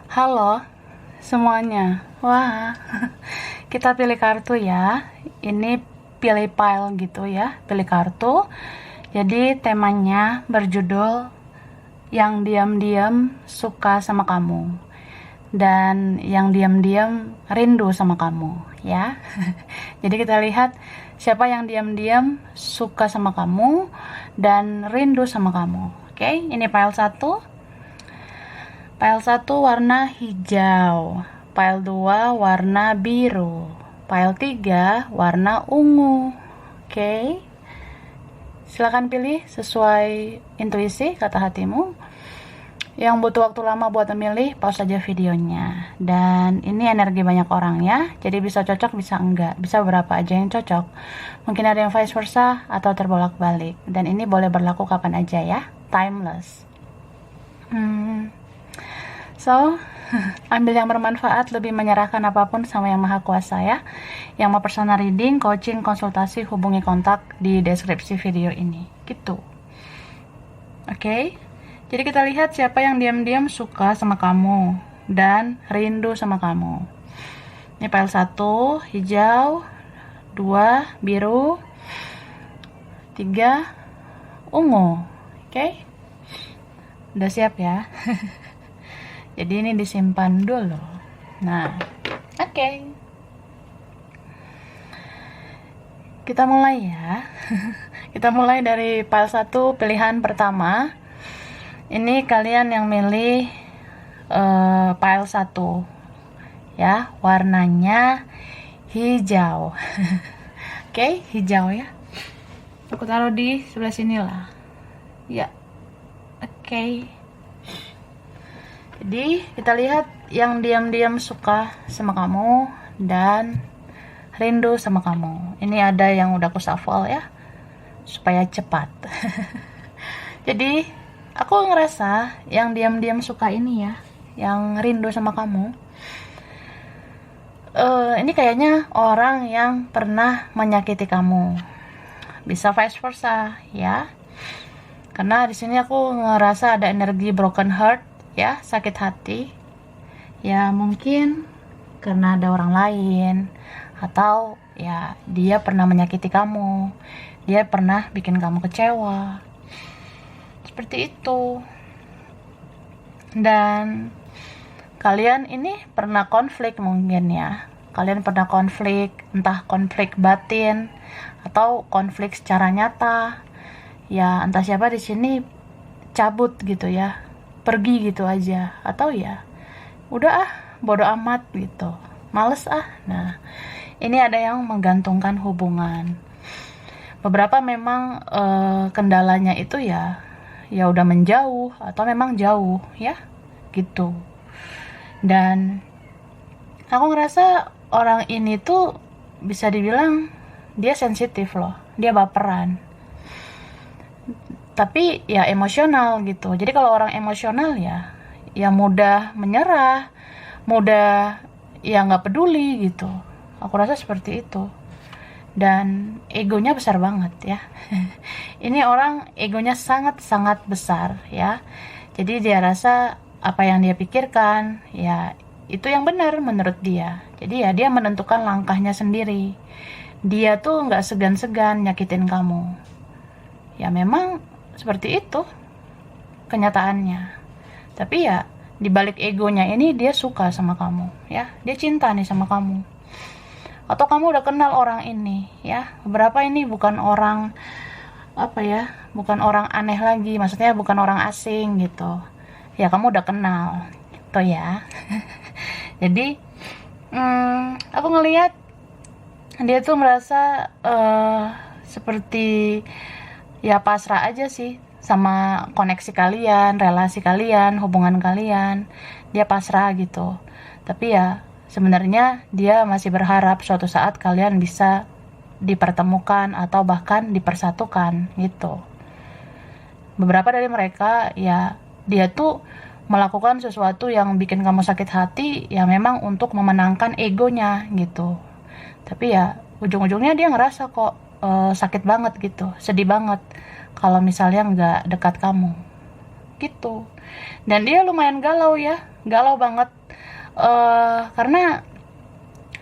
Halo semuanya. Wah, kita pilih kartu ya. Ini pilih pile gitu ya, pilih kartu. Jadi temanya berjudul yang diam-diam suka sama kamu dan yang diam-diam rindu sama kamu ya. Jadi kita lihat siapa yang diam-diam suka sama kamu dan rindu sama kamu. Oke, ini pile 1. File 1 warna hijau, file 2 warna biru, file 3 warna ungu. Oke, silakan pilih sesuai intuisi kata hatimu. Yang butuh waktu lama buat memilih, pause saja videonya. Dan ini energi banyak orang ya, jadi bisa cocok bisa enggak, bisa beberapa aja yang cocok. Mungkin ada yang vice versa atau terbolak-balik. Dan ini boleh berlaku kapan aja ya, timeless. So, ambil yang bermanfaat, lebih menyerahkan apapun sama yang maha kuasa ya. Yang mau personal reading, coaching, konsultasi, hubungi kontak di deskripsi video ini. Gitu. Oke, jadi kita lihat siapa yang diam-diam suka sama kamu dan rindu sama kamu. Ini file 1, hijau, 2, biru, 3, ungu. Oke, udah siap ya. Jadi ini disimpan dulu. Nah, oke. Kita mulai ya. Kita mulai dari file 1 pilihan pertama. Ini kalian yang milih file 1. Ya, warnanya hijau. Oke, hijau ya. Aku taruh di sebelah sini lah. Ya. Oke. Jadi kita lihat yang diam-diam suka sama kamu dan rindu sama kamu. Ini ada yang udah aku shuffle ya, supaya cepat. Jadi aku ngerasa yang diam-diam suka ini ya, yang rindu sama kamu. Ini kayaknya orang yang pernah menyakiti kamu. Bisa vice versa ya. Karena di sini aku ngerasa ada energi broken heart. Ya, sakit hati ya, mungkin karena ada orang lain atau ya dia pernah menyakiti kamu, dia pernah bikin kamu kecewa seperti itu. Dan kalian ini pernah konflik mungkin ya, kalian pernah konflik, entah konflik batin atau konflik secara nyata ya, entah siapa di sini cabut gitu ya, pergi gitu aja, atau ya udah bodo amat gitu, males Nah, ini ada yang menggantungkan hubungan. Beberapa memang kendalanya itu ya udah menjauh atau memang jauh ya gitu. Dan aku ngerasa orang ini tuh bisa dibilang dia sensitif loh, dia baperan, tapi ya emosional gitu. Jadi kalau orang emosional ya mudah menyerah, mudah ya nggak peduli gitu. Aku rasa seperti itu. Dan egonya besar banget ya. Ini orang egonya sangat-sangat besar ya. Jadi dia rasa apa yang dia pikirkan ya itu yang benar menurut dia. Jadi ya dia menentukan langkahnya sendiri. Dia tuh nggak segan-segan nyakitin kamu. Ya memang seperti itu kenyataannya. Tapi ya di balik egonya ini dia suka sama kamu ya, dia cinta nih sama kamu. Atau kamu udah kenal orang ini ya. Beberapa ini bukan orang bukan orang aneh lagi, maksudnya bukan orang asing gitu ya, kamu udah kenal gitu ya. Jadi aku ngelihat dia tuh merasa seperti ya pasrah aja sih sama koneksi kalian, relasi kalian, hubungan kalian. Dia pasrah gitu. Tapi ya sebenarnya dia masih berharap suatu saat kalian bisa dipertemukan atau bahkan dipersatukan gitu. Beberapa dari mereka ya dia tuh melakukan sesuatu yang bikin kamu sakit hati ya memang untuk memenangkan egonya gitu. Tapi ya ujung-ujungnya dia ngerasa kok sakit banget gitu, sedih banget kalau misalnya nggak dekat kamu gitu. Dan dia lumayan galau ya, galau banget Karena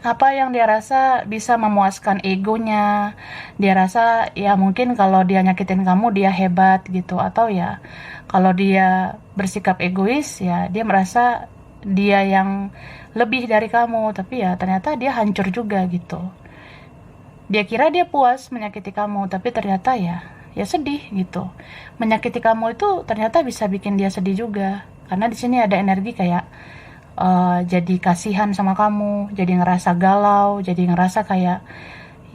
apa yang dia rasa bisa memuaskan egonya, dia rasa ya mungkin kalau dia nyakitin kamu dia hebat gitu, atau ya kalau dia bersikap egois ya dia merasa dia yang lebih dari kamu, tapi ya ternyata dia hancur juga gitu. Dia kira dia puas menyakiti kamu, tapi ternyata ya sedih gitu. Menyakiti kamu itu ternyata bisa bikin dia sedih juga, karena di sini ada energi kayak jadi kasihan sama kamu, jadi ngerasa galau, jadi ngerasa kayak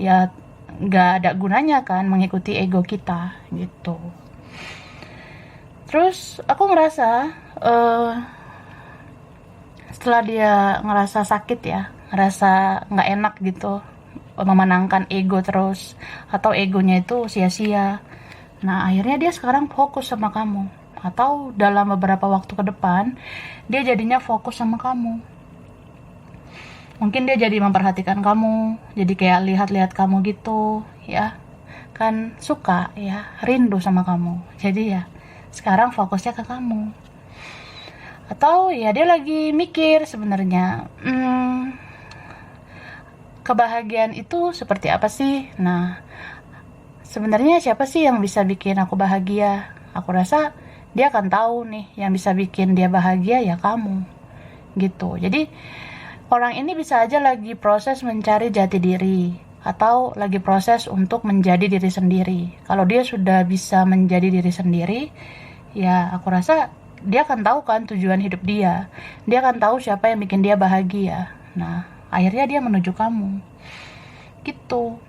ya nggak ada gunanya kan mengikuti ego kita gitu. Terus aku ngerasa setelah dia ngerasa sakit ya, ngerasa nggak enak gitu, memenangkan ego terus, atau egonya itu sia-sia. Nah akhirnya dia sekarang fokus sama kamu, atau dalam beberapa waktu ke depan dia jadinya fokus sama kamu. Mungkin dia jadi memperhatikan kamu, jadi kayak lihat-lihat kamu gitu ya, kan suka ya, rindu sama kamu. Jadi ya sekarang fokusnya ke kamu. Atau ya dia lagi mikir sebenarnya, kebahagiaan itu seperti apa sih? Nah sebenarnya siapa sih yang bisa bikin aku bahagia? Aku rasa dia akan tahu nih, yang bisa bikin dia bahagia ya kamu gitu. Jadi orang ini bisa aja lagi proses mencari jati diri, atau lagi proses untuk menjadi diri sendiri. Kalau dia sudah bisa menjadi diri sendiri, ya aku rasa dia akan tahu kan tujuan hidup dia. Dia akan tahu siapa yang bikin dia bahagia. Nah akhirnya dia menuju kamu gitu.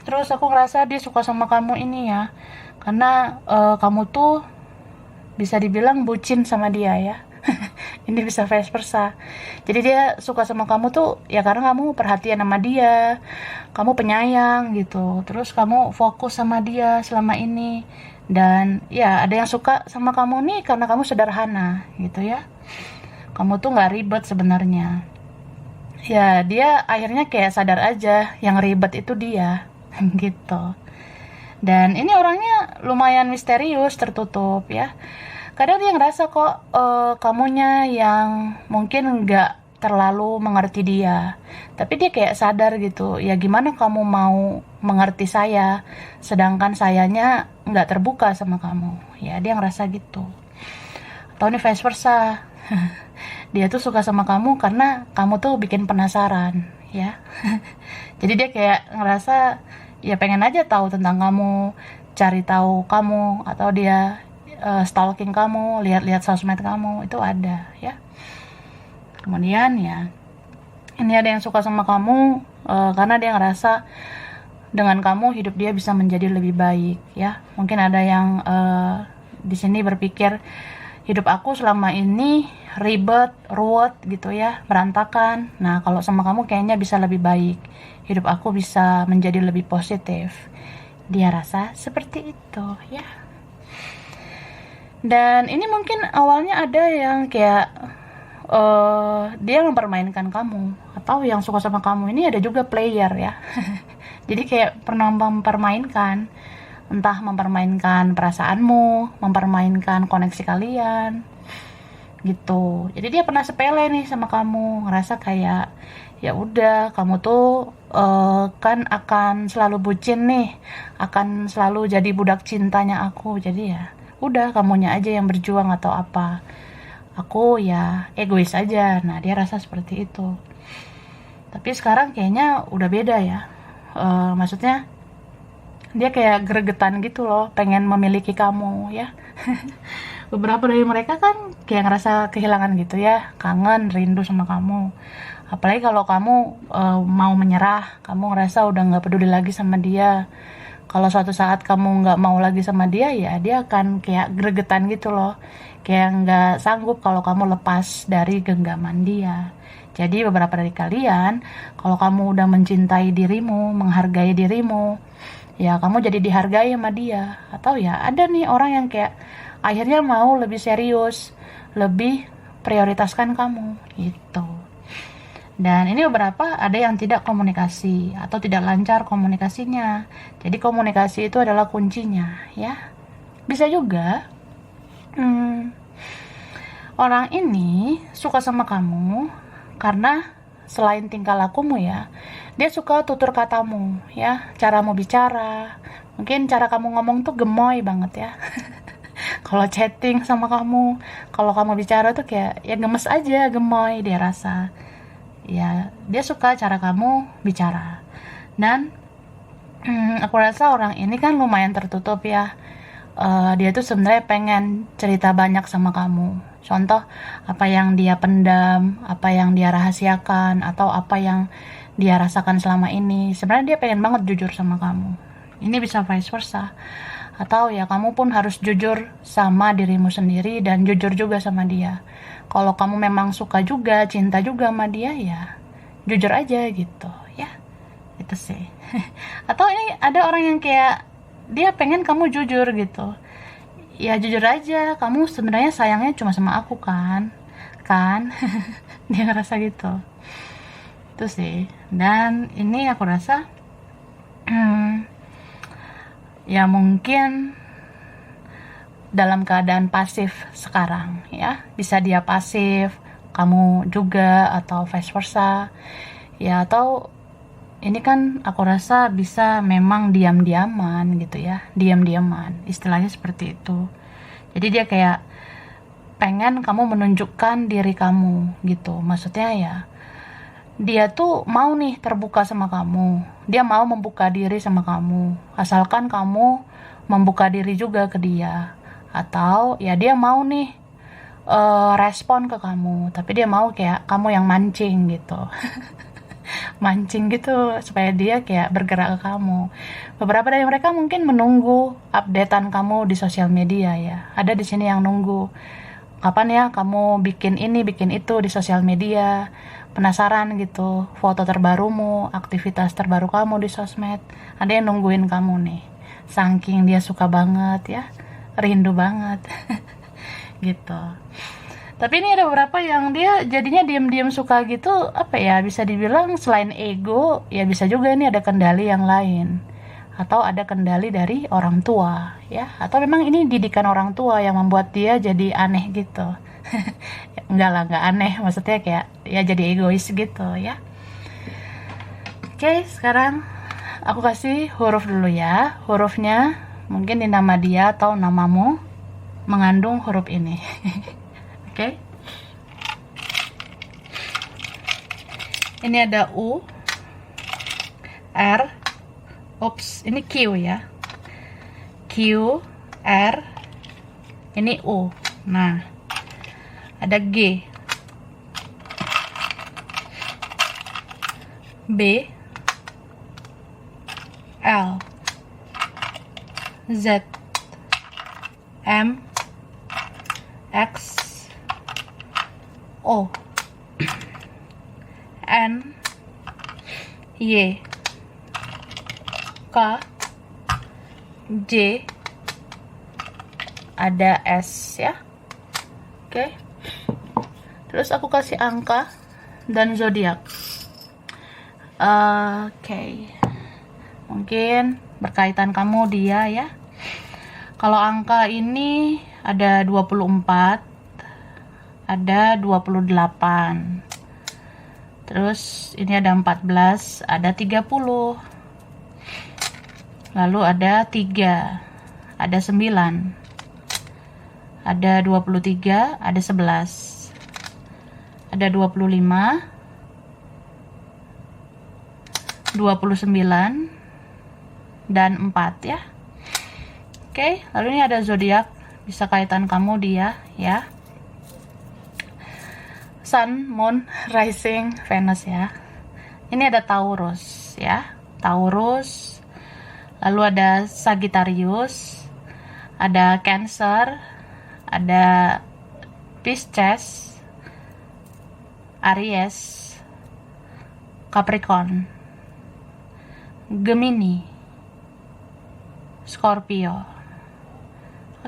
Terus aku ngerasa dia suka sama kamu ini ya, karena kamu tuh bisa dibilang bucin sama dia ya. Ini bisa vice versa. Jadi dia suka sama kamu tuh ya karena kamu perhatian sama dia, kamu penyayang gitu, terus kamu fokus sama dia selama ini. Dan ya ada yang suka sama kamu nih karena kamu sederhana gitu ya, kamu tuh nggak ribet sebenarnya. Ya dia akhirnya kayak sadar aja yang ribet itu dia gitu. Dan ini orangnya lumayan misterius, tertutup ya. Kadang dia ngerasa kok kamunya yang mungkin nggak terlalu mengerti dia, tapi dia kayak sadar gitu, ya gimana kamu mau mengerti saya sedangkan sayanya nggak terbuka sama kamu. Ya dia ngerasa gitu. Atau ini vice versa, dia tuh suka sama kamu karena kamu tuh bikin penasaran ya. Jadi dia kayak ngerasa ya pengen aja tahu tentang kamu, cari tahu kamu, atau dia stalking kamu, lihat-lihat sosmed kamu, itu ada ya. Kemudian ya ini ada yang suka sama kamu karena dia ngerasa dengan kamu hidup dia bisa menjadi lebih baik ya. Mungkin ada yang di sini berpikir hidup aku selama ini ribet, ruwet gitu ya, berantakan. Nah kalau sama kamu kayaknya bisa lebih baik, hidup aku bisa menjadi lebih positif. Dia rasa seperti itu ya. Dan ini mungkin awalnya ada yang kayak dia mempermainkan kamu, atau yang suka sama kamu ini ada juga player ya. Jadi kayak pernah mempermainkan, entah mempermainkan perasaanmu, mempermainkan koneksi kalian gitu. Jadi dia pernah sepele nih sama kamu, ngerasa kayak ya udah kamu tuh kan akan selalu bucin nih, akan selalu jadi budak cintanya aku. Jadi ya udah kamunya aja yang berjuang atau apa, aku ya egois aja. Nah dia rasa seperti itu. Tapi sekarang kayaknya udah beda ya. Maksudnya dia kayak gregetan gitu loh, pengen memiliki kamu ya. Beberapa dari mereka kan kayak ngerasa kehilangan gitu ya, kangen, rindu sama kamu. Apalagi kalau kamu mau menyerah, kamu ngerasa udah nggak peduli lagi sama dia. Kalau suatu saat kamu nggak mau lagi sama dia, ya dia akan kayak gregetan gitu loh, kayak nggak sanggup kalau kamu lepas dari genggaman dia. Jadi beberapa dari kalian, kalau kamu udah mencintai dirimu, menghargai dirimu, ya kamu jadi dihargai sama dia. Atau ya ada nih orang yang kayak akhirnya mau lebih serius, lebih prioritaskan kamu gitu. Dan ini beberapa ada yang tidak komunikasi atau tidak lancar komunikasinya. Jadi komunikasi itu adalah kuncinya ya. Bisa juga Orang ini suka sama kamu karena selain tingkah lakumu ya, dia suka tutur katamu ya, caramu bicara. Mungkin cara kamu ngomong tuh gemoy banget ya. Kalau chatting sama kamu, kalau kamu bicara tuh kayak ya gemes aja, gemoy dia rasa. Ya, dia suka cara kamu bicara. Dan aku rasa orang ini kan lumayan tertutup ya. Dia tuh sebenarnya pengen cerita banyak sama kamu. Contoh, apa yang dia pendam, apa yang dia rahasiakan, atau apa yang dia rasakan selama ini. Sebenarnya dia pengen banget jujur sama kamu. Ini bisa vice versa. Atau ya kamu pun harus jujur sama dirimu sendiri dan jujur juga sama dia. Kalau kamu memang suka juga, cinta juga sama dia, ya jujur aja gitu ya. Itu sih. Atau ini ada orang yang kayak dia pengen kamu jujur gitu. Ya jujur aja, kamu sebenarnya sayangnya cuma sama aku kan. Dia ngerasa gitu. Itu sih. Dan ini aku rasa ya mungkin dalam keadaan pasif sekarang ya, bisa dia pasif, kamu juga, atau vice versa ya. Atau ini kan aku rasa bisa memang diam-diaman gitu ya, diam-diaman, istilahnya seperti itu. Jadi dia kayak pengen kamu menunjukkan diri kamu gitu, maksudnya ya dia tuh mau nih terbuka sama kamu, dia mau membuka diri sama kamu, asalkan kamu membuka diri juga ke dia. Atau ya dia mau nih respon ke kamu, tapi dia mau kayak kamu yang mancing gitu. Mancing gitu supaya dia kayak bergerak ke kamu. Beberapa dari mereka mungkin menunggu updatean kamu di sosial media ya. Ada di sini yang nunggu kapan ya kamu bikin ini bikin itu di sosial media, penasaran gitu foto terbarumu, aktivitas terbaru kamu di sosmed. Ada yang nungguin kamu nih, saking dia suka banget ya, rindu banget. Gitu. Tapi ini ada beberapa yang dia jadinya diam-diam suka gitu, apa ya, bisa dibilang selain ego, ya bisa juga ini ada kendali yang lain. Atau ada kendali dari orang tua, ya. Atau memang ini didikan orang tua yang membuat dia jadi aneh gitu. Enggak lah, enggak aneh, maksudnya kayak ya jadi egois gitu ya. Oke, sekarang aku kasih huruf dulu ya. Hurufnya mungkin di nama dia atau namamu mengandung huruf ini. Oke. Ini ada U, R, ups, ini Q ya. Q, R, ini U. Nah, ada G, B, L, Z, M, X, O, N, Y, K, J, ada S ya. Oke. Terus aku kasih angka dan zodiak. Oke. Mungkin berkaitan kamu dia ya. Kalau angka ini ada 24, ada 28. Terus ini ada 14, ada 30. Lalu ada 3, ada 9. Ada 23, ada 11. Ada 25, 29 dan 4 ya. Oke, lalu ini ada zodiak, bisa kaitan kamu dia ya. Sun, Moon, Rising, Venus ya. Ini ada Taurus ya, Taurus. Lalu ada Sagittarius, ada Cancer, ada Pisces, Aries, Capricorn, Gemini, Scorpio.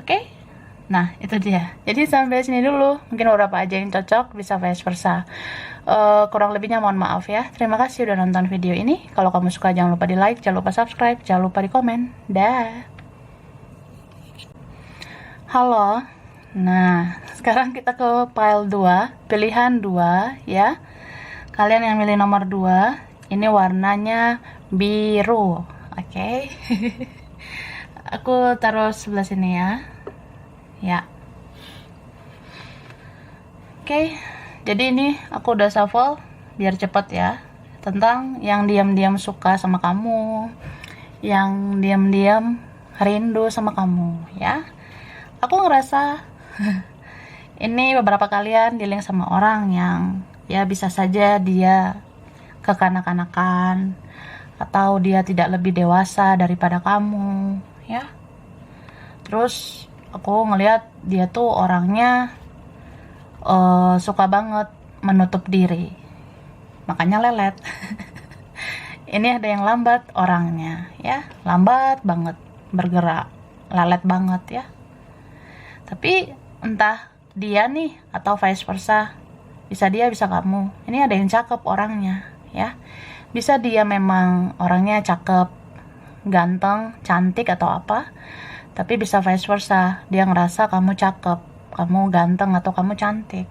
Oke? Nah, itu dia. Jadi sampai sini dulu. Mungkin beberapa aja yang cocok, bisa vice versa. Kurang lebihnya mohon maaf ya. Terima kasih udah nonton video ini. Kalau kamu suka jangan lupa di like, jangan lupa subscribe, jangan lupa di komen. Dah. Halo. Nah, sekarang kita ke pile 2, pilihan 2 ya. Kalian yang milih nomor 2, ini warnanya biru. Oke. Aku taruh sebelah sini ya. Ya. Oke. Jadi ini aku udah shuffle biar cepet ya. Tentang yang diam-diam suka sama kamu, yang diam-diam rindu sama kamu ya. Aku ngerasa ini beberapa kalian dealing sama orang yang ya bisa saja dia kekanak-kanakan atau dia tidak lebih dewasa daripada kamu ya. Terus aku ngelihat dia tuh orangnya suka banget menutup diri, makanya lelet. Ini ada yang lambat orangnya ya, lambat banget bergerak, lelet banget ya. Tapi entah dia nih atau vice versa, bisa dia bisa kamu. Ini ada yang cakep orangnya ya, bisa dia memang orangnya cakep, ganteng, cantik atau apa, tapi bisa vice versa, dia ngerasa kamu cakep, kamu ganteng atau kamu cantik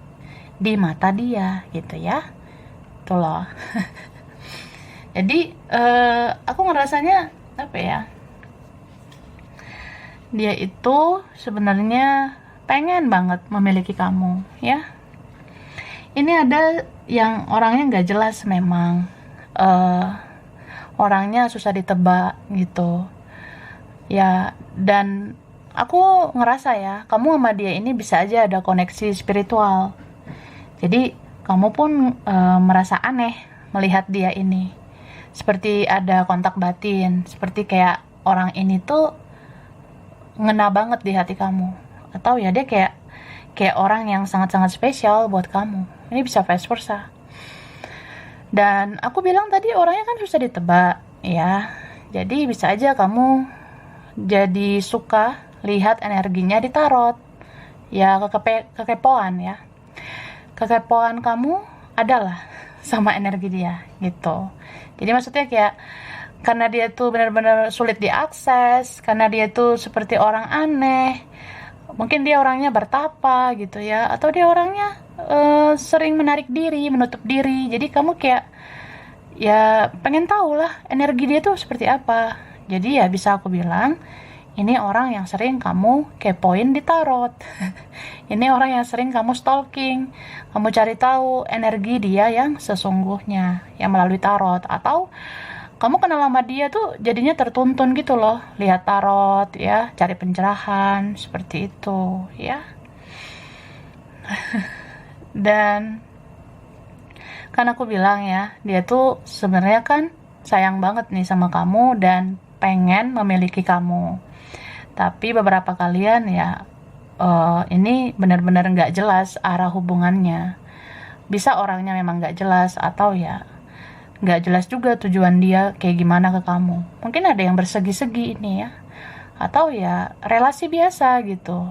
di mata dia gitu ya. Tuh loh. Jadi aku ngerasanya apa ya, dia itu sebenarnya pengen banget memiliki kamu ya. Ini ada yang orangnya nggak jelas memang, orangnya susah ditebak gitu ya. Dan aku ngerasa ya, kamu sama dia ini bisa aja ada koneksi spiritual. Jadi kamu pun merasa aneh melihat dia ini, seperti ada kontak batin, seperti kayak orang ini tuh ngena banget di hati kamu, atau ya dia kayak orang yang sangat-sangat spesial buat kamu. Ini bisa vice versa. Dan aku bilang tadi orangnya kan susah ditebak ya, jadi bisa aja kamu jadi suka lihat energinya di tarot ya. Kekepoan ya, kekepoan kamu adalah sama energi dia gitu. Jadi maksudnya kayak karena dia tuh benar-benar sulit diakses, karena dia tuh seperti orang aneh, mungkin dia orangnya bertapa gitu ya, atau dia orangnya sering menarik diri, menutup diri. Jadi kamu kayak ya pengen tahu lah energi dia tuh seperti apa. Jadi ya bisa aku bilang ini orang yang sering kamu kepoin di tarot. Ini orang yang sering kamu stalking, kamu cari tahu energi dia yang sesungguhnya yang melalui tarot. Atau kamu kenal sama dia tuh jadinya tertuntun gitu loh, lihat tarot ya, cari pencerahan seperti itu ya. Dan kan aku bilang ya, dia tuh sebenarnya kan sayang banget nih sama kamu dan pengen memiliki kamu. Tapi beberapa kalian ya ini benar-benar nggak jelas arah hubungannya. Bisa orangnya memang nggak jelas, atau ya nggak jelas juga tujuan dia kayak gimana ke kamu. Mungkin ada yang bersegi-segi ini ya, atau ya relasi biasa gitu,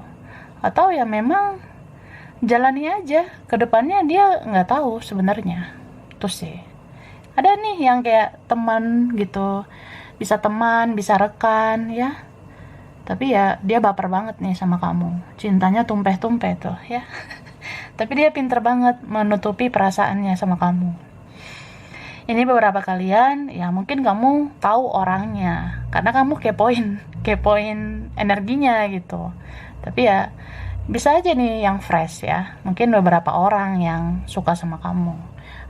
atau ya memang jalani aja ke depannya, dia nggak tahu sebenarnya. Tuh sih, ada nih yang kayak teman gitu, bisa teman, bisa rekan ya, tapi ya dia baper banget nih sama kamu, cintanya tumpeh-tumpeh tuh ya. Tapi dia pinter banget menutupi perasaannya sama kamu. Ini beberapa kalian ya mungkin kamu tahu orangnya karena kamu kepoin energinya gitu. Tapi ya bisa aja nih yang fresh ya. Mungkin beberapa orang yang suka sama kamu.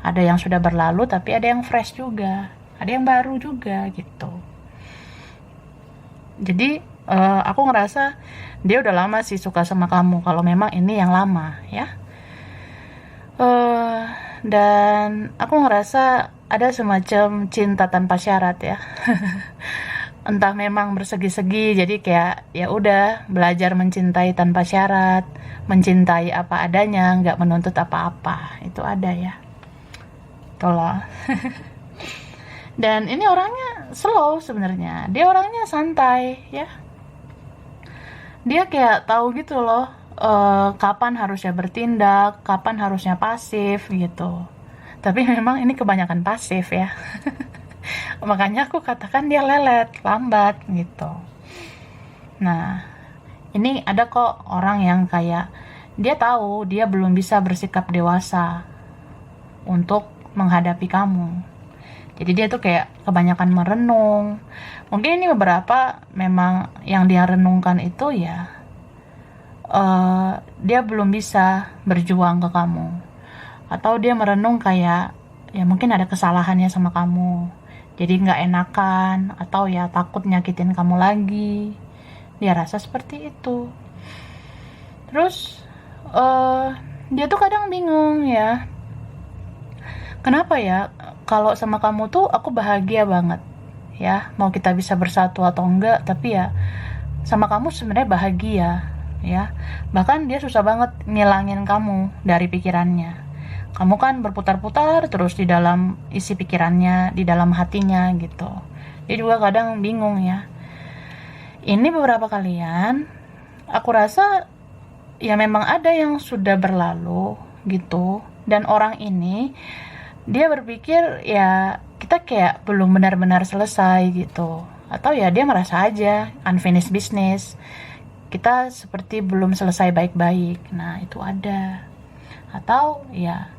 Ada yang sudah berlalu tapi ada yang fresh juga. Ada yang baru juga gitu. Jadi aku ngerasa dia udah lama sih suka sama kamu kalau memang ini yang lama ya. Dan aku ngerasa ada semacam cinta tanpa syarat ya. Entah memang bersegi-segi, jadi kayak ya udah belajar mencintai tanpa syarat, mencintai apa adanya, nggak menuntut apa-apa. Itu ada ya. Tolong. Dan ini orangnya slow sebenarnya. Dia orangnya santai ya. Dia kayak tahu gitu loh, kapan harusnya bertindak, kapan harusnya pasif gitu. Tapi memang ini kebanyakan pasif ya. Makanya aku katakan dia lelet, lambat gitu. Nah, Ini ada kok orang yang kayak dia tahu dia belum bisa bersikap dewasa untuk menghadapi kamu. Jadi dia tuh kayak kebanyakan merenung. Mungkin ini beberapa memang yang dia renungkan itu ya dia belum bisa berjuang ke kamu. Atau dia merenung kayak ya mungkin ada kesalahannya sama kamu. Jadi nggak enakan atau ya takut nyakitin kamu lagi. Dia rasa seperti itu. Terus dia tuh kadang bingung ya. Kenapa ya kalau sama kamu tuh aku bahagia banget ya, mau kita bisa bersatu atau enggak, tapi ya sama kamu sebenarnya bahagia ya. Bahkan dia susah banget ngilangin kamu dari pikirannya. Kamu kan berputar-putar terus di dalam isi pikirannya, di dalam hatinya gitu. Dia juga kadang bingung ya. Ini beberapa kalian, aku rasa ya memang ada yang sudah berlalu gitu. Dan orang ini dia berpikir ya kita kayak belum benar-benar selesai gitu, atau ya dia merasa aja unfinished business, kita seperti belum selesai baik-baik. Nah itu ada. Atau ya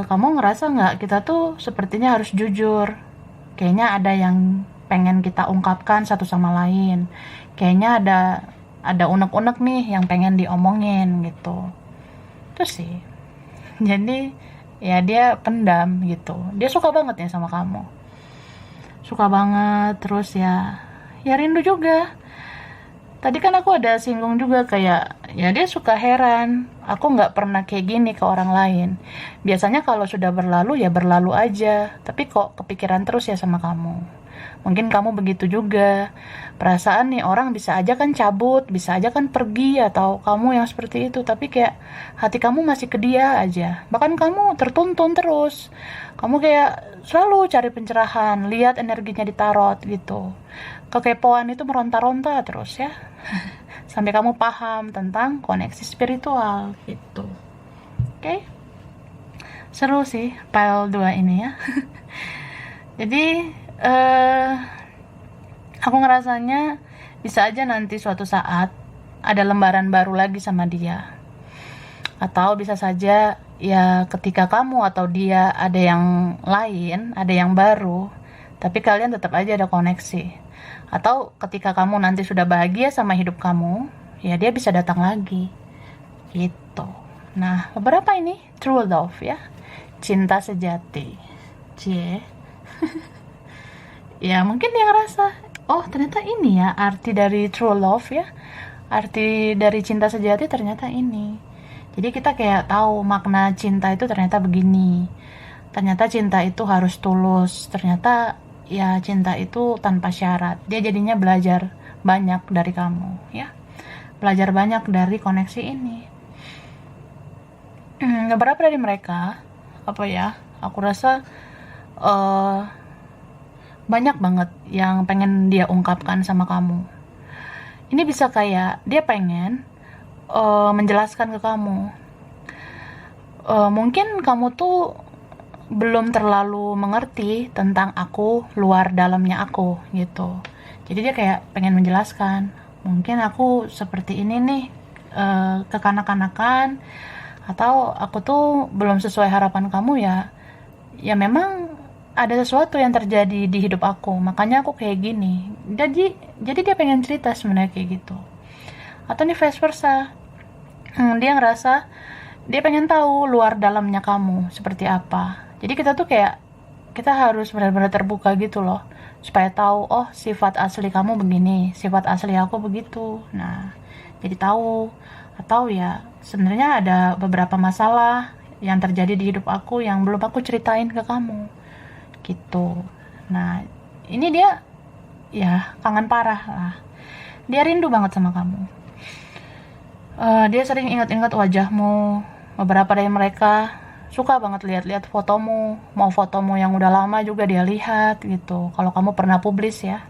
kamu ngerasa nggak kita tuh sepertinya harus jujur, kayaknya ada yang pengen kita ungkapkan satu sama lain, kayaknya ada unek-unek nih yang pengen diomongin gitu. Terus sih jadi ya dia pendam gitu. Dia suka banget ya sama kamu, suka banget. Terus ya rindu juga. Tadi kan aku ada singgung juga kayak ya dia suka heran aku nggak pernah kayak gini ke orang lain. Biasanya kalau sudah berlalu ya berlalu aja, tapi kok kepikiran terus ya sama kamu. Mungkin kamu begitu juga. Perasaan nih orang bisa aja kan cabut, bisa aja kan pergi, atau kamu yang seperti itu, tapi kayak hati kamu masih ke dia aja. Bahkan kamu tertuntun terus. Kamu kayak selalu cari pencerahan, lihat energinya ditarot gitu. Kekepoan itu meronta-ronta terus ya. Sampai kamu paham tentang koneksi spiritual gitu. Oke? Seru sih pile 2 ini ya. Jadi aku ngerasanya bisa aja nanti suatu saat ada lembaran baru lagi sama dia. Atau bisa saja ya ketika kamu atau dia ada yang lain, ada yang baru, tapi kalian tetap aja ada koneksi. Atau ketika kamu nanti sudah bahagia sama hidup kamu, ya dia bisa datang lagi gitu. Nah beberapa ini true love ya, cinta sejati. Cie. Ya mungkin dia ngerasa, oh ternyata ini ya arti dari true love ya, arti dari cinta sejati ternyata ini. Jadi kita kayak tahu makna cinta itu ternyata begini. Ternyata cinta itu harus tulus. Ternyata ya cinta itu tanpa syarat. Dia jadinya belajar banyak dari kamu ya, belajar banyak dari koneksi ini. Beberapa dari mereka apa ya, aku rasa banyak banget yang pengen dia ungkapkan sama kamu. Ini bisa kayak dia pengen menjelaskan ke kamu. Mungkin kamu tuh belum terlalu mengerti tentang aku, luar dalamnya aku gitu. Jadi dia kayak pengen menjelaskan. Mungkin aku seperti ini nih, kekanak-kanakan, atau aku tuh belum sesuai harapan kamu ya. Ya memang ada sesuatu yang terjadi di hidup aku, makanya aku kayak gini. Jadi dia pengen cerita sebenarnya kayak gitu. Atau nih vice versa, dia ngerasa dia pengen tahu luar dalamnya kamu seperti apa. Jadi kita tuh kayak kita harus benar-benar terbuka gitu loh, supaya tahu oh sifat asli kamu begini, sifat asli aku begitu. Nah jadi tahu. Atau ya sebenarnya ada beberapa masalah yang terjadi di hidup aku yang belum aku ceritain ke kamu gitu. Nah ini dia ya kangen parah lah, dia rindu banget sama kamu. Dia sering ingat-ingat wajahmu. Beberapa dari mereka suka banget lihat-lihat fotomu, mau fotomu yang udah lama juga dia lihat gitu, kalau kamu pernah publis ya.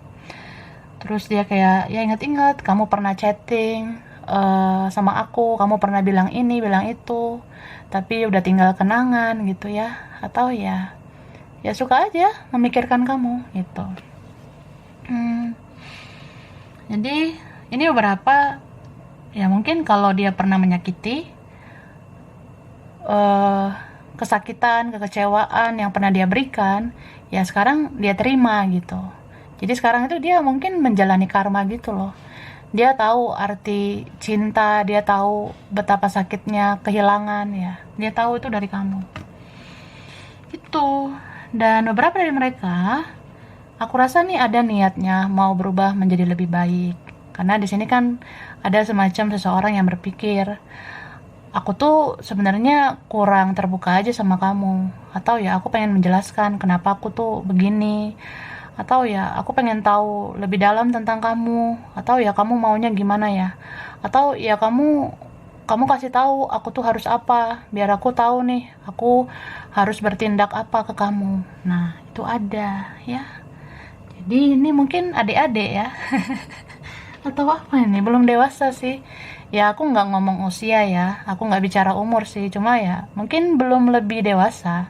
Terus dia kayak ya ingat-ingat kamu pernah chatting sama aku, kamu pernah bilang ini bilang itu, tapi udah tinggal kenangan gitu ya. Atau ya suka aja memikirkan kamu gitu. Jadi ini beberapa Ya mungkin kalau dia pernah menyakiti, kesakitan, kekecewaan yang pernah dia berikan, ya sekarang dia terima gitu. Jadi sekarang itu dia mungkin menjalani karma gitu loh. Dia tahu arti cinta, dia tahu betapa sakitnya kehilangan ya. Dia tahu itu dari kamu. Itu. Dan beberapa dari mereka, aku rasa nih ada niatnya mau berubah menjadi lebih baik. Karena di sini kan ada semacam seseorang yang berpikir, aku tuh sebenarnya kurang terbuka aja sama kamu, atau ya aku pengen menjelaskan kenapa aku tuh begini, atau ya aku pengen tahu lebih dalam tentang kamu, atau ya kamu maunya gimana ya, atau ya kamu kasih tahu aku tuh harus apa biar aku tahu nih aku harus bertindak apa ke kamu. Nah itu ada ya. Jadi ini mungkin adik-adik ya. Atau apa ini, belum dewasa sih ya. Aku nggak ngomong usia ya, aku nggak bicara umur sih, cuma ya mungkin belum lebih dewasa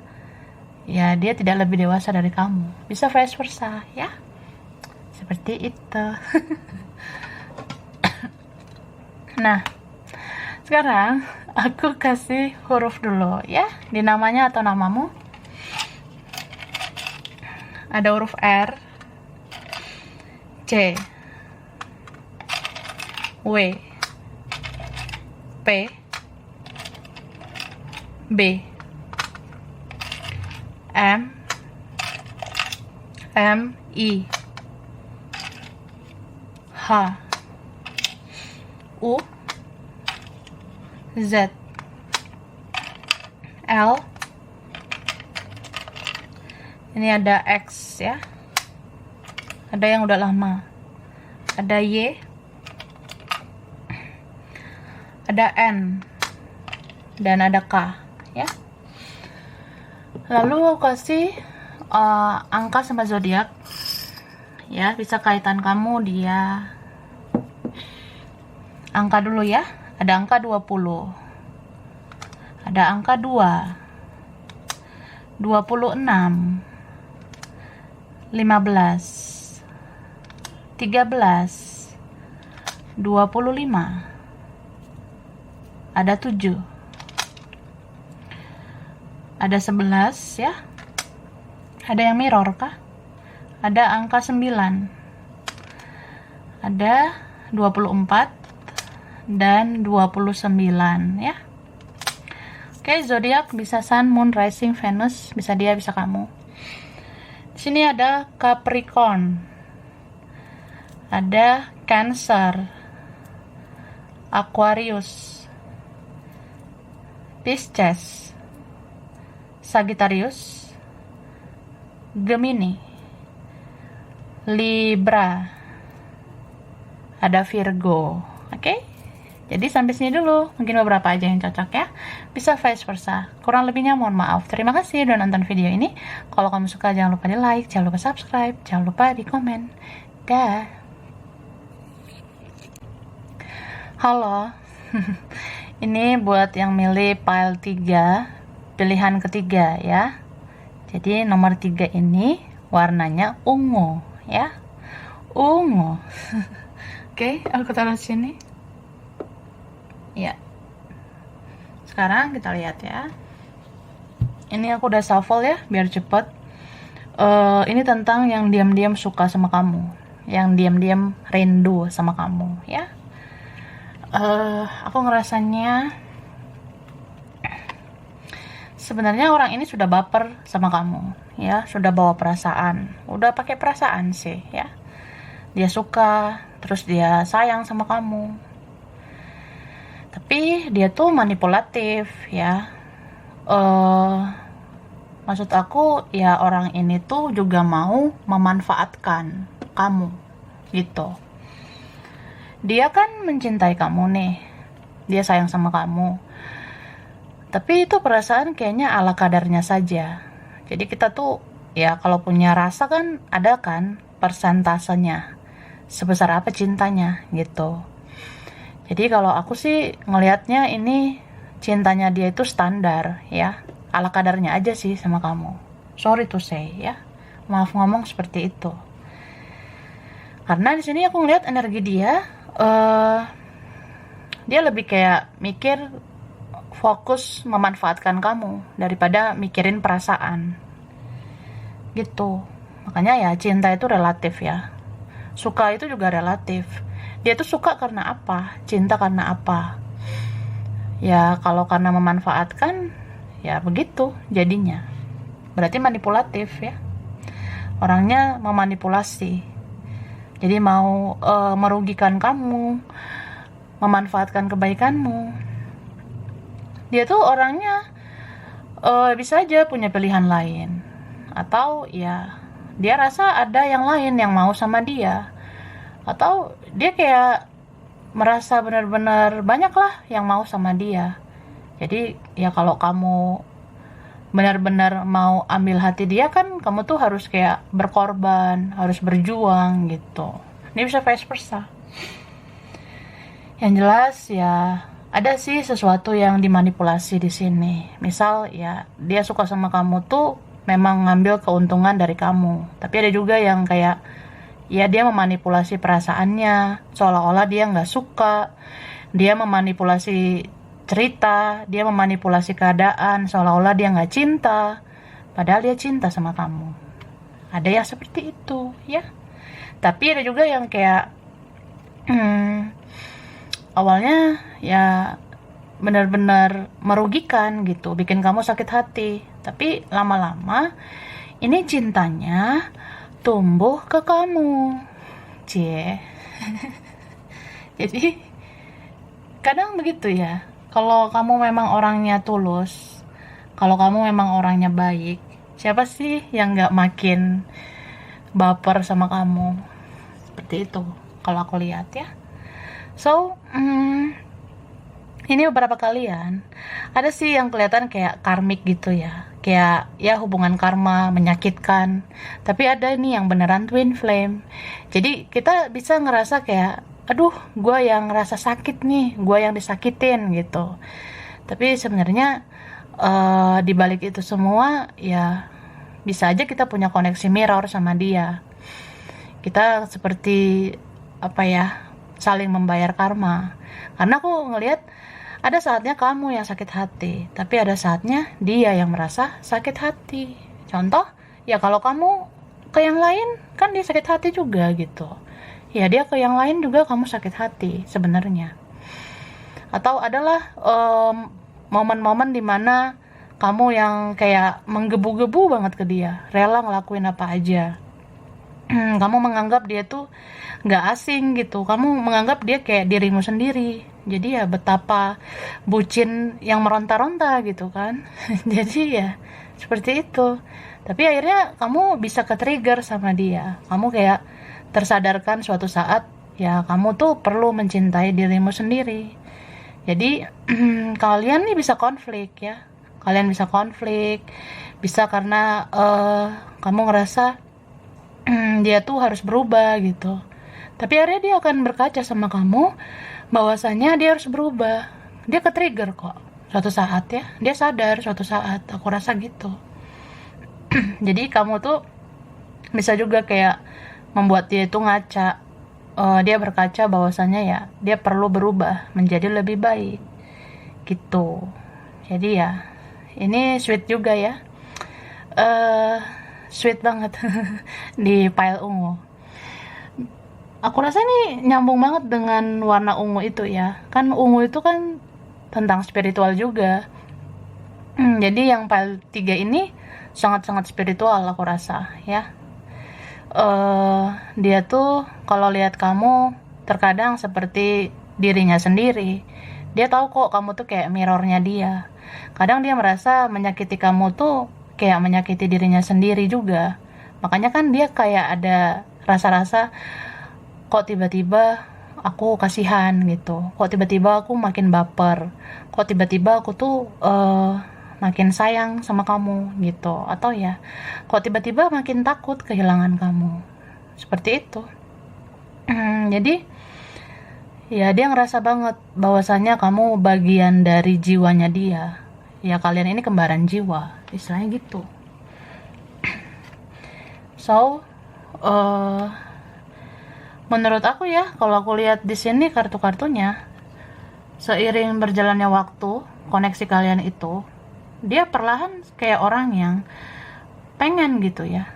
ya. Dia tidak lebih dewasa dari kamu, bisa vice versa ya, seperti itu. Nah sekarang aku kasih huruf dulu ya di namanya atau namamu. Ada huruf R, C, W, P, B, M, I, H, U, Z, L, ini ada X ya, ada yang udah lama, ada Y, ada N, dan ada K ya. Lalu aku kasih angka sama zodiak ya, bisa kaitan kamu dia. Angka dulu ya, ada angka 20, ada angka 2, 26, 15, 13, 25, ada 7, ada 11 ya. Ada yang mirror kah? Ada angka 9, ada 24 dan 29 ya. Oke, zodiak bisa Sun, Moon, Rising, Venus, bisa dia, bisa kamu. Di sini ada Capricorn, ada Cancer, Aquarius, Pisces, Sagittarius, Gemini, Libra, ada Virgo. Oke? Jadi sampai sini dulu, mungkin beberapa aja yang cocok ya. Bisa vice versa. Kurang lebihnya mohon maaf. Terima kasih udah nonton video ini. Kalau kamu suka jangan lupa di like, jangan lupa subscribe, jangan lupa di komen. Dah. Halo. Ini buat yang milih pile 3, pilihan ketiga ya. Jadi nomor 3 ini warnanya ungu ya. Ungu. Oke, aku taruh sini. Ya. Sekarang kita lihat ya. Ini aku udah shuffle ya, biar cepet. Ini tentang yang diam-diam suka sama kamu, yang diam-diam rindu sama kamu ya. Aku ngerasanya sebenarnya orang ini sudah baper sama kamu ya, sudah bawa perasaan, udah pakai perasaan sih ya. Dia suka, terus dia sayang sama kamu, tapi dia tuh manipulatif ya. Maksud aku ya, orang ini tuh juga mau memanfaatkan kamu gitu. Dia kan mencintai kamu nih, dia sayang sama kamu, tapi itu perasaan kayaknya ala kadarnya saja. Jadi kita tuh ya kalau punya rasa kan ada kan persentasenya, sebesar apa cintanya gitu. Jadi kalau aku sih ngelihatnya ini cintanya dia itu standar ya, ala kadarnya aja sih sama kamu. Sorry to say ya, maaf ngomong seperti itu. Karena di sini aku ngelihat energi dia Dia lebih kayak mikir, fokus memanfaatkan kamu daripada mikirin perasaan gitu. Makanya ya cinta itu relatif ya, suka itu juga relatif. Dia tuh suka karena apa, cinta karena apa. Ya kalau karena memanfaatkan, ya begitu jadinya. Berarti manipulatif ya, orangnya memanipulasi. Jadi mau merugikan kamu, memanfaatkan kebaikanmu. Dia tuh orangnya bisa aja punya pilihan lain, atau ya dia rasa ada yang lain yang mau sama dia, atau dia kayak merasa benar-benar banyak lah yang mau sama dia. Jadi ya kalau kamu benar-benar mau ambil hati dia kan, kamu tuh harus kayak berkorban, harus berjuang gitu. Ini bisa vice versa. Yang jelas ya ada sih sesuatu yang dimanipulasi di sini. Misal ya dia suka sama kamu tuh memang ngambil keuntungan dari kamu. Tapi ada juga yang kayak ya dia memanipulasi perasaannya, seolah-olah dia nggak suka. Dia memanipulasi cerita, dia memanipulasi keadaan, seolah-olah dia nggak cinta. Padahal dia cinta sama kamu. Ada yang seperti itu ya. Tapi ada juga yang kayak awalnya ya benar-benar merugikan gitu, bikin kamu sakit hati. Tapi lama-lama ini cintanya tumbuh ke kamu. Cie. Jadi kadang begitu ya. Kalau kamu memang orangnya tulus, kalau kamu memang orangnya baik, siapa sih yang gak makin baper sama kamu? Seperti itu kalau aku lihat ya. So, ini beberapa kalian ada sih yang kelihatan kayak karmik gitu ya, kayak ya hubungan karma menyakitkan. Tapi ada nih yang beneran twin flame. Jadi kita bisa ngerasa kayak, aduh, gue yang ngerasa sakit nih, gue yang disakitin gitu. Tapi sebenarnya di balik itu semua ya bisa aja kita punya koneksi mirror sama dia. Kita seperti apa ya, saling membayar karma. Karena aku ngelihat ada saatnya kamu yang sakit hati, tapi ada saatnya dia yang merasa sakit hati. Contoh, ya kalau kamu ke yang lain, kan dia sakit hati juga gitu. Ya dia ke yang lain juga kamu sakit hati sebenarnya. Atau adalah momen-momen dimana kamu yang kayak menggebu-gebu banget ke dia, rela ngelakuin apa aja. Kamu menganggap dia tuh gak asing gitu, kamu menganggap dia kayak dirimu sendiri. Jadi ya betapa bucin yang meronta-ronta gitu kan. Jadi ya seperti itu. Tapi akhirnya kamu bisa ke-trigger sama dia. Kamu kayak tersadarkan suatu saat ya kamu tuh perlu mencintai dirimu sendiri. Jadi kalian nih bisa konflik ya. Kalian bisa konflik, bisa karena kamu ngerasa dia tuh harus berubah gitu. Tapi akhirnya dia akan berkaca sama kamu bahwasanya dia harus berubah. Dia ke-trigger kok suatu saat ya. Dia sadar suatu saat, aku rasa gitu. Jadi kamu tuh bisa juga kayak membuat dia itu ngaca. Dia berkaca bahwasanya ya dia perlu berubah menjadi lebih baik gitu. Jadi ya ini sweet juga ya. Sweet banget di pile ungu. Aku rasa ini nyambung banget dengan warna ungu itu ya. Kan ungu itu kan tentang spiritual juga. Jadi yang pile 3 ini sangat-sangat spiritual aku rasa ya. Dia tuh kalau lihat kamu terkadang seperti dirinya sendiri. Dia tahu kok kamu tuh kayak mirrornya dia. Kadang dia merasa menyakiti kamu tuh kayak menyakiti dirinya sendiri juga. Makanya kan dia kayak ada rasa-rasa, kok tiba-tiba aku kasihan gitu, kok tiba-tiba aku makin baper, kok tiba-tiba aku tuh makin sayang sama kamu gitu. Atau ya kok tiba-tiba makin takut kehilangan kamu. Seperti itu. Jadi ya dia ngerasa banget bahwasanya kamu bagian dari jiwanya dia. Ya kalian ini kembaran jiwa, istilahnya gitu. So, menurut aku ya, kalau aku lihat di sini kartu-kartunya, seiring berjalannya waktu, koneksi kalian itu, dia perlahan kayak orang yang pengen gitu ya,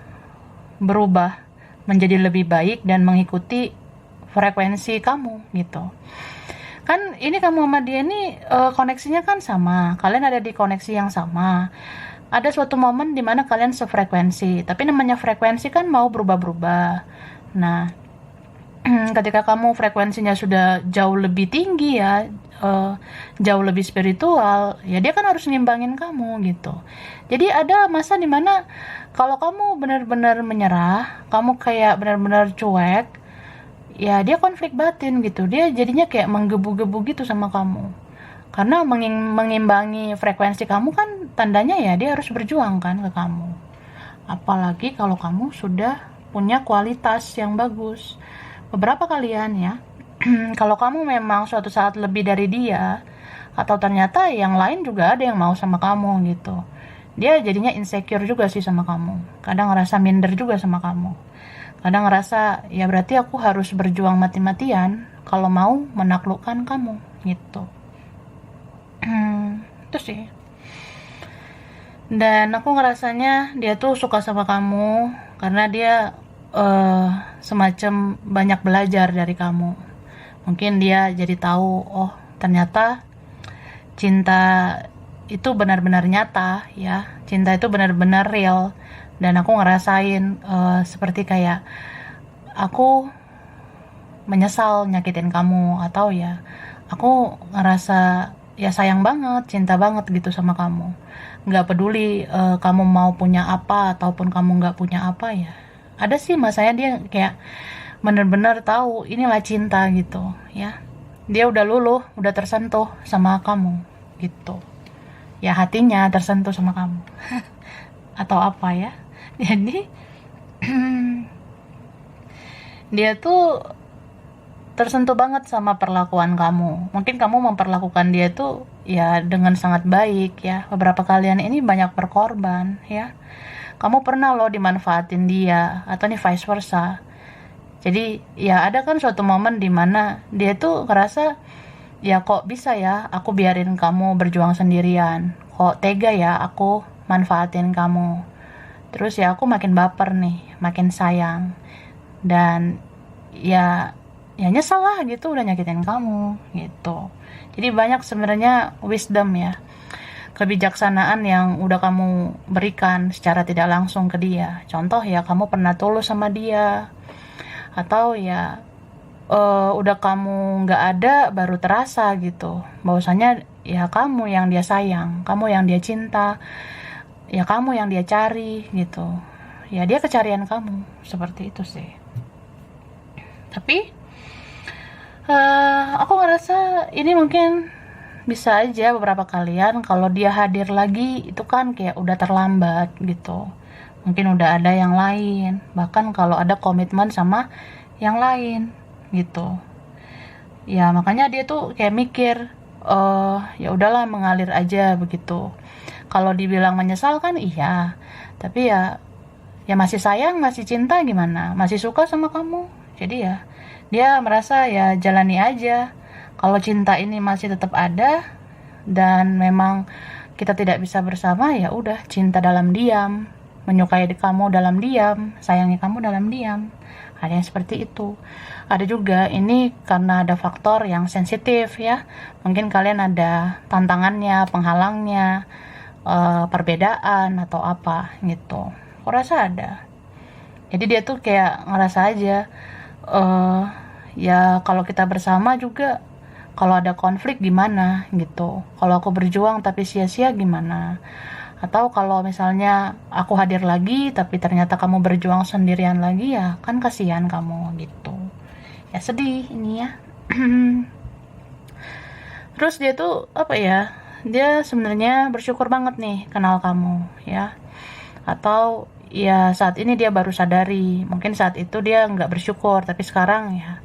berubah menjadi lebih baik dan mengikuti frekuensi kamu gitu. Kan ini kamu sama dia nih koneksinya kan sama, kalian ada di koneksi yang sama. Ada suatu momen dimana kalian sefrekuensi, tapi namanya frekuensi kan mau berubah-berubah. Nah, ketika kamu frekuensinya sudah jauh lebih tinggi ya, jauh lebih spiritual, ya dia kan harus ngimbangin kamu gitu. Jadi ada masa dimana kalau kamu benar-benar menyerah, kamu kayak benar-benar cuek, ya dia konflik batin gitu. Dia jadinya kayak menggebu-gebu gitu sama kamu. Karena mengimbangi frekuensi kamu kan tandanya ya dia harus berjuang kan ke kamu. Apalagi kalau kamu sudah punya kualitas yang bagus. Beberapa kalian ya, kalau kamu memang suatu saat lebih dari dia, atau ternyata yang lain juga ada yang mau sama kamu gitu, dia jadinya insecure juga sih sama kamu. Kadang ngerasa minder juga sama kamu. Kadang ngerasa ya berarti aku harus berjuang mati-matian kalau mau menaklukkan kamu gitu. Itu sih. Dan aku ngerasanya dia tuh suka sama kamu karena dia semacam banyak belajar dari kamu. Mungkin dia jadi tahu, oh ternyata cinta itu benar-benar nyata ya. Cinta itu benar-benar real. Dan aku ngerasain seperti kayak aku menyesal nyakitin kamu, atau ya aku ngerasa ya sayang banget, cinta banget gitu sama kamu. Nggak peduli kamu mau punya apa ataupun kamu nggak punya apa ya. Ada sih masanya dia kayak bener-bener tahu inilah cinta gitu ya. Dia udah luluh, udah tersentuh sama kamu gitu. Ya hatinya tersentuh sama kamu. Atau apa ya. Jadi dia tuh tersentuh banget sama perlakuan kamu. Mungkin kamu memperlakukan dia tuh ya dengan sangat baik ya. Beberapa kalian ini banyak berkorban ya. Kamu pernah loh dimanfaatin dia, atau nih vice versa. Jadi ya ada kan suatu momen dimana dia tuh ngerasa ya kok bisa ya aku biarin kamu berjuang sendirian. Kok tega ya aku manfaatin kamu. Terus ya aku makin baper nih, makin sayang. Dan ya nyesel lah gitu udah nyakitin kamu gitu. Jadi banyak sebenarnya wisdom ya, kebijaksanaan yang udah kamu berikan secara tidak langsung ke dia. Contoh ya kamu pernah tulus sama dia, atau ya udah kamu nggak ada baru terasa gitu bahwasanya ya kamu yang dia sayang, kamu yang dia cinta, ya kamu yang dia cari gitu. Ya dia kecarian kamu, seperti itu sih. Tapi aku ngerasa ini mungkin bisa aja beberapa kalian kalau dia hadir lagi itu kan kayak udah terlambat gitu. Mungkin udah ada yang lain, bahkan kalau ada komitmen sama yang lain gitu. Ya makanya dia tuh kayak mikir, ya udahlah mengalir aja begitu. Kalau dibilang menyesal kan iya, tapi ya masih sayang, masih cinta gimana, masih suka sama kamu. Jadi ya dia merasa ya jalani aja. Kalau cinta ini masih tetap ada dan memang kita tidak bisa bersama, ya udah cinta dalam diam, menyukai kamu dalam diam, sayangi kamu dalam diam. Ada yang seperti itu. Ada juga ini karena ada faktor yang sensitif ya. Mungkin kalian ada tantangannya, penghalangnya, perbedaan atau apa gitu. Aku rasa ada. Jadi dia tuh kayak ngerasa aja ya kalau kita bersama juga kalau ada konflik gimana gitu. Kalau aku berjuang tapi sia-sia gimana? Atau kalau misalnya aku hadir lagi tapi ternyata kamu berjuang sendirian lagi, ya kan kasihan kamu gitu. Ya sedih ini ya. Terus dia tuh apa ya? Dia sebenarnya bersyukur banget nih kenal kamu ya. Atau ya saat ini dia baru sadari, mungkin saat itu dia nggak bersyukur, tapi sekarang ya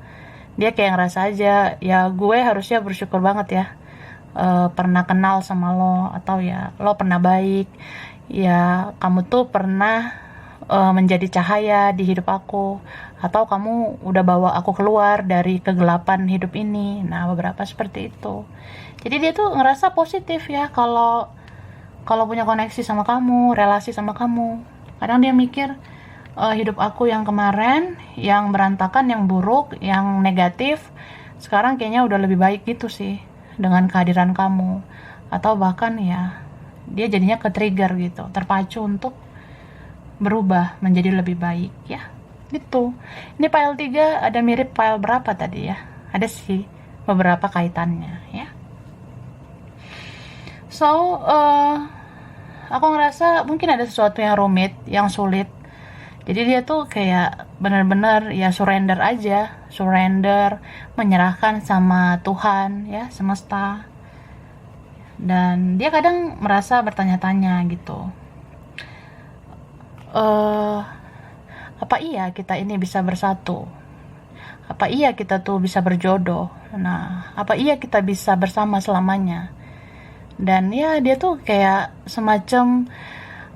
dia kayak ngerasa aja ya gue harusnya bersyukur banget ya pernah kenal sama lo, atau ya lo pernah baik ya, kamu tuh pernah menjadi cahaya di hidup aku, atau kamu udah bawa aku keluar dari kegelapan hidup ini. Nah, beberapa seperti itu. Jadi dia tuh ngerasa positif ya kalau kalau punya koneksi sama kamu, relasi sama kamu. Kadang dia mikir, hidup aku yang kemarin, yang berantakan, yang buruk, yang negatif, sekarang kayaknya udah lebih baik gitu sih dengan kehadiran kamu. Atau bahkan ya dia jadinya ke-trigger gitu, terpacu untuk berubah menjadi lebih baik ya. Gitu. Ini file 3 ada mirip file berapa tadi ya? Ada sih beberapa kaitannya ya. So, aku ngerasa mungkin ada sesuatu yang rumit, yang sulit. Jadi dia tuh kayak benar-benar ya surrender aja, surrender, menyerahkan sama Tuhan ya, semesta. Dan dia kadang merasa bertanya-tanya gitu. Apa iya kita ini bisa bersatu? Apa iya kita tuh bisa berjodoh? Nah, apa iya kita bisa bersama selamanya? Dan ya dia tuh kayak semacam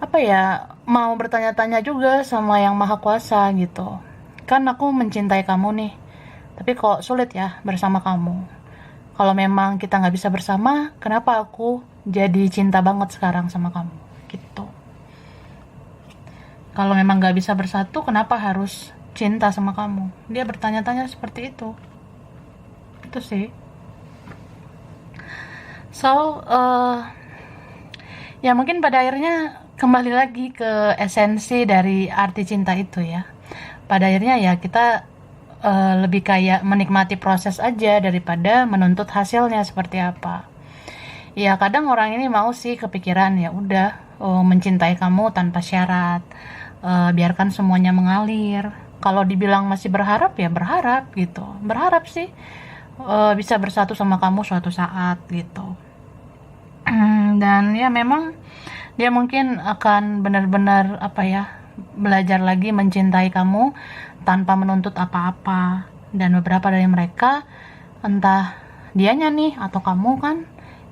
apa ya, mau bertanya-tanya juga sama yang maha kuasa gitu. Kan aku mencintai kamu nih, tapi kok sulit ya bersama kamu. Kalau memang kita nggak bisa bersama, kenapa aku jadi cinta banget sekarang sama kamu gitu. Kalau memang nggak bisa bersatu, kenapa harus cinta sama kamu? Dia bertanya-tanya seperti itu sih. So, ya mungkin pada akhirnya kembali lagi ke esensi dari arti cinta itu ya. Pada akhirnya ya kita lebih kayak menikmati proses aja daripada menuntut hasilnya seperti apa. Ya kadang orang ini mau sih kepikiran ya udah mencintai kamu tanpa syarat, biarkan semuanya mengalir. Kalau dibilang masih berharap ya berharap gitu, berharap sih bisa bersatu sama kamu suatu saat gitu. Dan ya memang dia mungkin akan benar-benar apa ya, belajar lagi mencintai kamu tanpa menuntut apa-apa. Dan beberapa dari mereka, entah dianya nih atau kamu kan,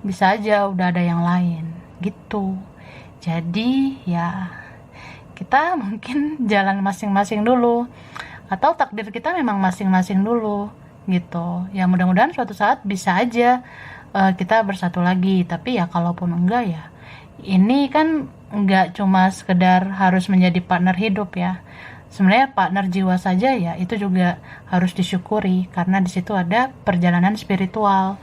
bisa aja udah ada yang lain gitu. Jadi ya kita mungkin jalan masing-masing dulu, atau takdir kita memang masing-masing dulu gitu. Ya mudah-mudahan suatu saat bisa aja kita bersatu lagi. Tapi ya kalaupun enggak ya, ini kan enggak cuma sekedar harus menjadi partner hidup ya. Sebenarnya partner jiwa saja ya itu juga harus disyukuri, karena di situ ada perjalanan spiritual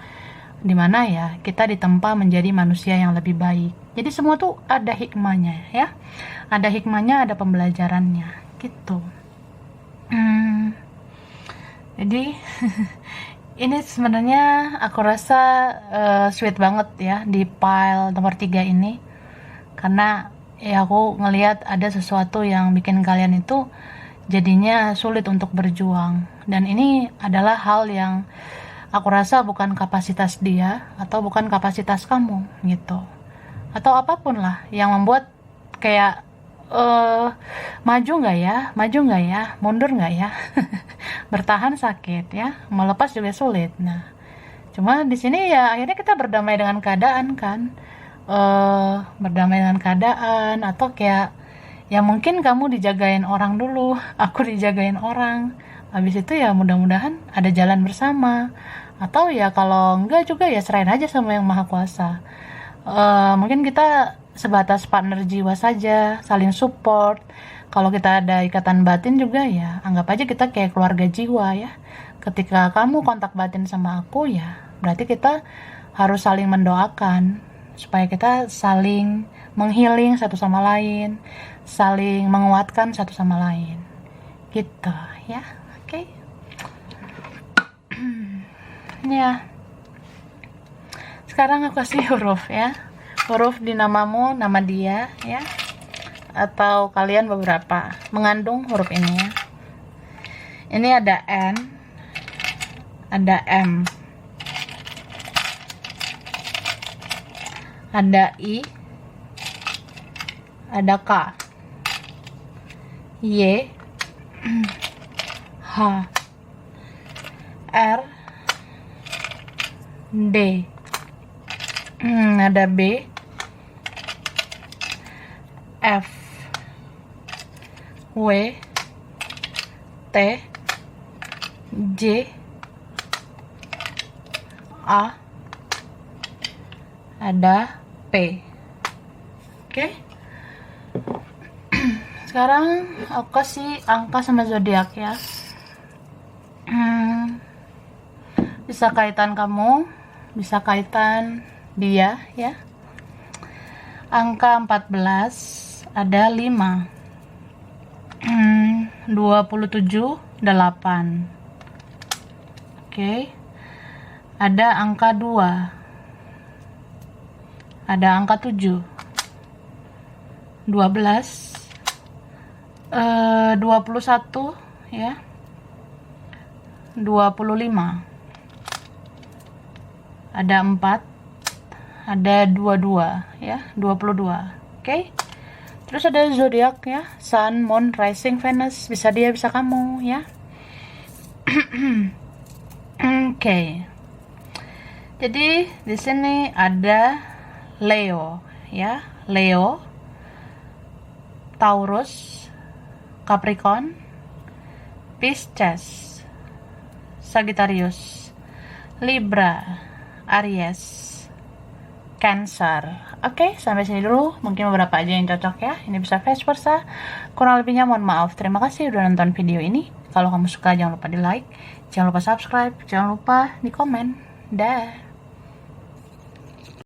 dimana ya kita ditempa menjadi manusia yang lebih baik. Jadi semua tuh ada hikmahnya ya, ada hikmahnya, ada pembelajarannya gitu. Jadi ini sebenarnya aku rasa sweet banget ya di file nomor 3 ini, karena ya aku ngelihat ada sesuatu yang bikin kalian itu jadinya sulit untuk berjuang. Dan ini adalah hal yang aku rasa bukan kapasitas dia atau bukan kapasitas kamu gitu, atau apapun lah yang membuat kayak maju nggak ya, mundur nggak ya. Bertahan sakit ya, melepas juga sulit. Nah, cuma di sini ya akhirnya kita berdamai dengan keadaan kan, berdamai dengan keadaan. Atau kayak ya mungkin kamu dijagain orang dulu, aku dijagain orang, habis itu ya mudah-mudahan ada jalan bersama. Atau ya kalau enggak juga ya serahin aja sama yang maha kuasa. Mungkin kita sebatas partner jiwa saja, saling support. Kalau kita ada ikatan batin juga ya anggap aja kita kayak keluarga jiwa ya. Ketika kamu kontak batin sama aku ya berarti kita harus saling mendoakan supaya kita saling menghealing satu sama lain, saling menguatkan satu sama lain gitu ya. Oke. Ya, sekarang aku kasih huruf ya, huruf di namamu, nama dia ya, atau kalian beberapa mengandung huruf ini ya. Ini ada N, ada M, ada I, ada K, Y, H, R, D, ada B, F, W, T, J, A, ada P. Oke. Sekarang aku kasih angka sama zodiak ya. Bisa kaitan kamu, bisa kaitan dia ya. Angka 14 ada 5, 27, 8. Oke. Ada angka 2, ada angka 7, 12, 21 ya, 25, ada 4, ada 22 ya, 22. Oke. Terus ada zodiak ya, Sun, Moon, Rising, Venus, bisa dia bisa kamu ya. Oke. Jadi di sini ada Leo ya, Leo, Taurus, Capricorn, Pisces, Sagittarius, Libra, Aries, Cancer. Oke, sampai sini dulu. Mungkin beberapa aja yang cocok ya. Ini bisa vice versa. Kurang lebihnya mohon maaf. Terima kasih udah nonton video ini. Kalau kamu suka jangan lupa di like, jangan lupa subscribe, jangan lupa di komen. Dah.